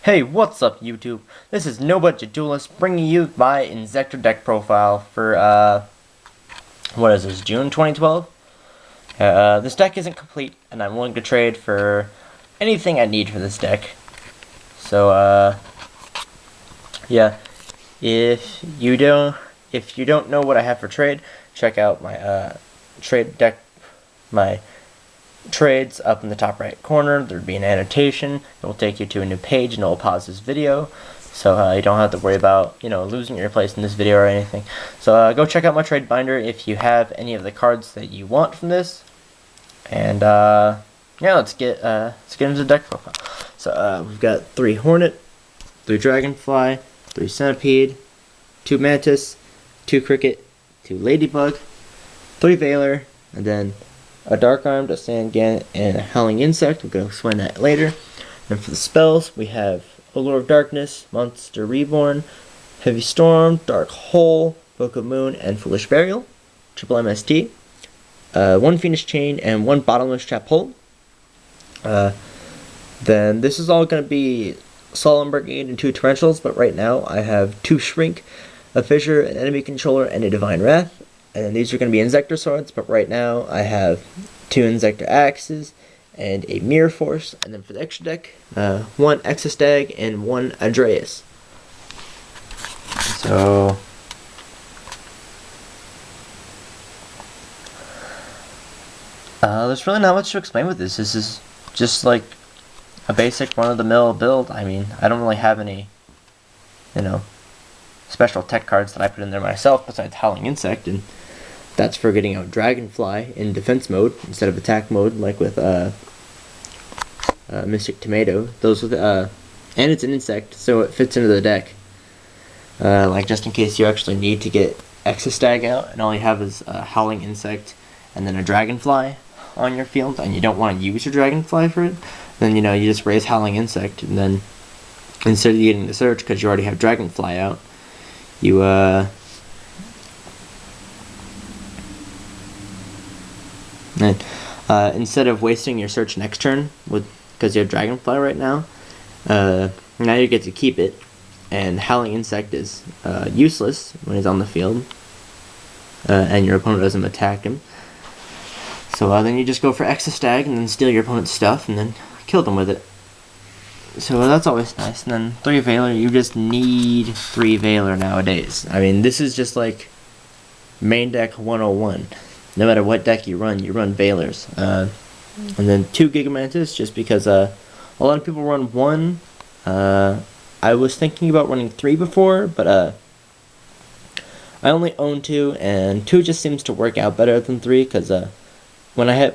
Hey, what's up YouTube? This is No Budget Duelist bringing you my Inzektor deck profile for, what is this, June 2012? This deck isn't complete, and I'm willing to trade for anything I need for this deck. So, yeah, if you don't know what I have for trade, check out my, my trades up in the top right corner. There'd be an annotation. It will take you to a new page and it will pause this video, so you don't have to worry about losing your place in this video or anything. So go check out my trade binder if you have any of the cards that you want from this. And yeah, let's get into the deck profile. So we've got 3 Hornet, 3 Dragonfly, 3 Centipede, 2 Mantis, 2 Cricket, 2 Ladybug, 3 Veiler, and then a Dark Armed, a Sand Gannet, and a Howling Insect. We're going to explain that later. And for the spells, we have Allure of Darkness, Monster Reborn, Heavy Storm, Dark Hole, Book of Moon, and Foolish Burial. Triple MST. 1 Fiendish Chain, and 1 Bottomless Trap Hole. Then this is all going to be Solemn Brigade and 2 Torrentials, but right now I have 2 Shrink, a Fissure, an Enemy Controller, and a Divine Wrath. And these are going to be Inzektor Swords, but right now I have 2 Inzektor Axes and a Mirror Force. And then for the extra deck, 1 Exostag and 1 Adreus. So there's really not much to explain with this. This is just like a basic run-of-the-mill build. I mean, I don't really have any, special tech cards that I put in there myself besides Howling Insect, and that's for getting out Dragonfly in defense mode instead of attack mode, like with Mystic Tomato. Those with and it's an insect, so it fits into the deck. Like just in case you actually need to get Exostag out, and all you have is a Howling Insect and then a Dragonfly on your field, and you don't want to use your Dragonfly for it, then you just raise Howling Insect, and then instead of getting the search because you already have Dragonfly out, you instead of wasting your search next turn because you have Dragonfly right now, now you get to keep it, and Howling Insect is useless when he's on the field, and your opponent doesn't attack him. So then you just go for Exostag and then steal your opponent's stuff and then kill them with it. So that's always nice. And then 3 Veiler, you just need 3 Veiler nowadays. I mean, this is just like main deck 101. No matter what deck you run Veilers. And then 2 Gigamantis, just because a lot of people run 1. I was thinking about running 3 before, but I only own 2, and 2 just seems to work out better than 3, because when I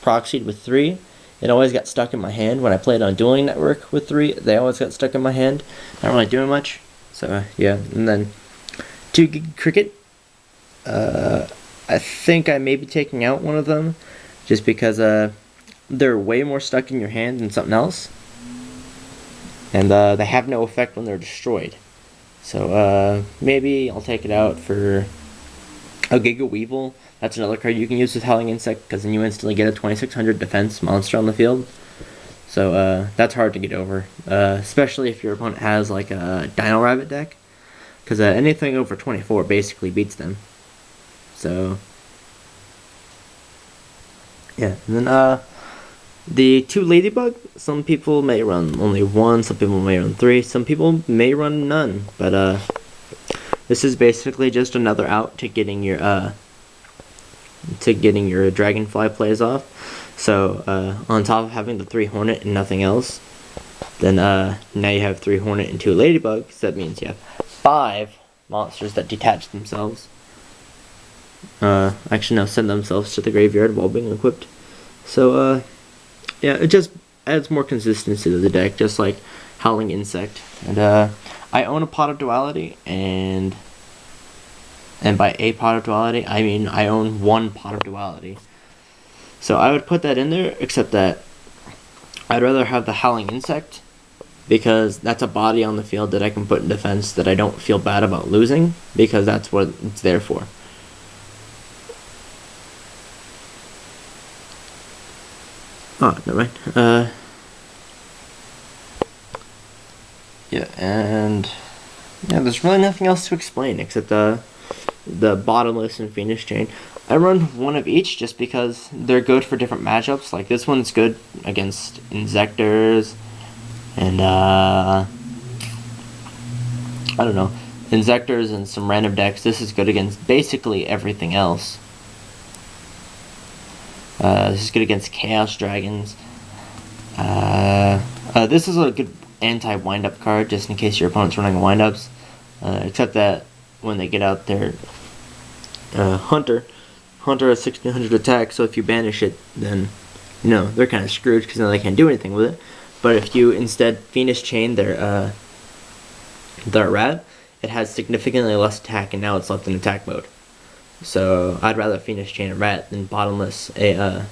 proxied with 3, it always got stuck in my hand. When I played on Dueling Network with 3, they always got stuck in my hand. Not really doing much. So yeah, and then 2 Gig Cricket. I think I may be taking out one of them, just because they're way more stuck in your hand than something else, and they have no effect when they're destroyed. So maybe I'll take it out for a Giga Weevil. That's another card you can use with Howling Insect, because then you instantly get a 2600 defense monster on the field. So that's hard to get over, especially if your opponent has like a Dino Rabbit deck, because anything over 24 basically beats them. So yeah, and then the 2 Ladybug, some people may run only 1, some people may run 3, some people may run none, but this is basically just another out to getting your Dragonfly plays off. So on top of having the 3 Hornet and nothing else, then now you have 3 Hornet and 2 Ladybugs. So that means you have 5 monsters that detach themselves. Actually no, send themselves to the graveyard while being equipped. So yeah, it just adds more consistency to the deck, just like Howling Insect. And I own a Pot of Duality, and by a Pot of Duality, I mean I own 1 Pot of Duality. So I would put that in there, except that I'd rather have the Howling Insect, because that's a body on the field that I can put in defense that I don't feel bad about losing, because that's what it's there for. Oh, never mind. Yeah, and yeah, there's really nothing else to explain except the Bottomless and Fiendish Chain. I run one of each just because they're good for different matchups. Like this one's good against Inzektors and I don't know, Inzektors and some random decks. This is good against basically everything else. This is good against Chaos Dragons. This is a good anti-wind-up card, just in case your opponent's running wind-ups. Except that when they get out their Hunter has 1600 attack, so if you banish it, then, you know, they're kind of screwed, because now they can't do anything with it. But if you instead Fiendish Chain their rat, it has significantly less attack, and now it's left in attack mode. So I'd rather Fiendish Chain a rat than Bottomless a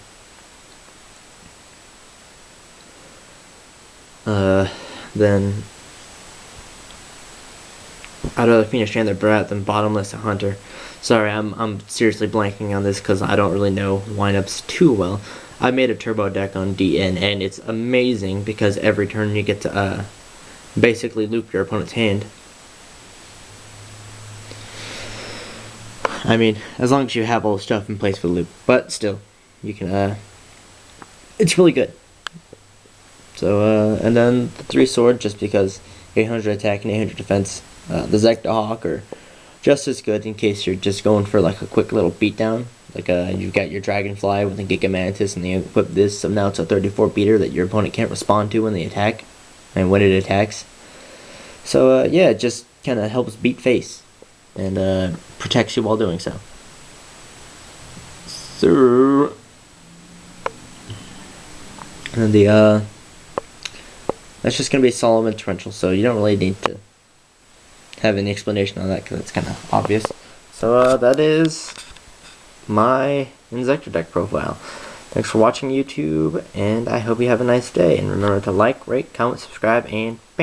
I'd rather Fiendish Chain the rat than Bottomless a Hunter. Sorry, I'm seriously blanking on this because I don't really know windups too well. I made a turbo deck on DN, and it's amazing because every turn you get to basically loop your opponent's hand. I mean, as long as you have all the stuff in place for the loop, but still, you can, it's really good. So, and then the 3 sword, just because 800 attack and 800 defense. The Inzektor Hawk are just as good in case you're just going for like a quick little beatdown. Like, you've got your Dragonfly with a Giga Mantis, and they equip this, so now it's a 34 beater that your opponent can't respond to when they attack, and when it attacks. So, yeah, it just kind of helps beat face, and protects you while doing so. So, and that's just going to be Solemn and Torrential, so you don't really need to have any explanation on that because it's kind of obvious. So that is my Inzektor deck profile. Thanks for watching, YouTube, and I hope you have a nice day. And remember to like, rate, comment, subscribe, and bam.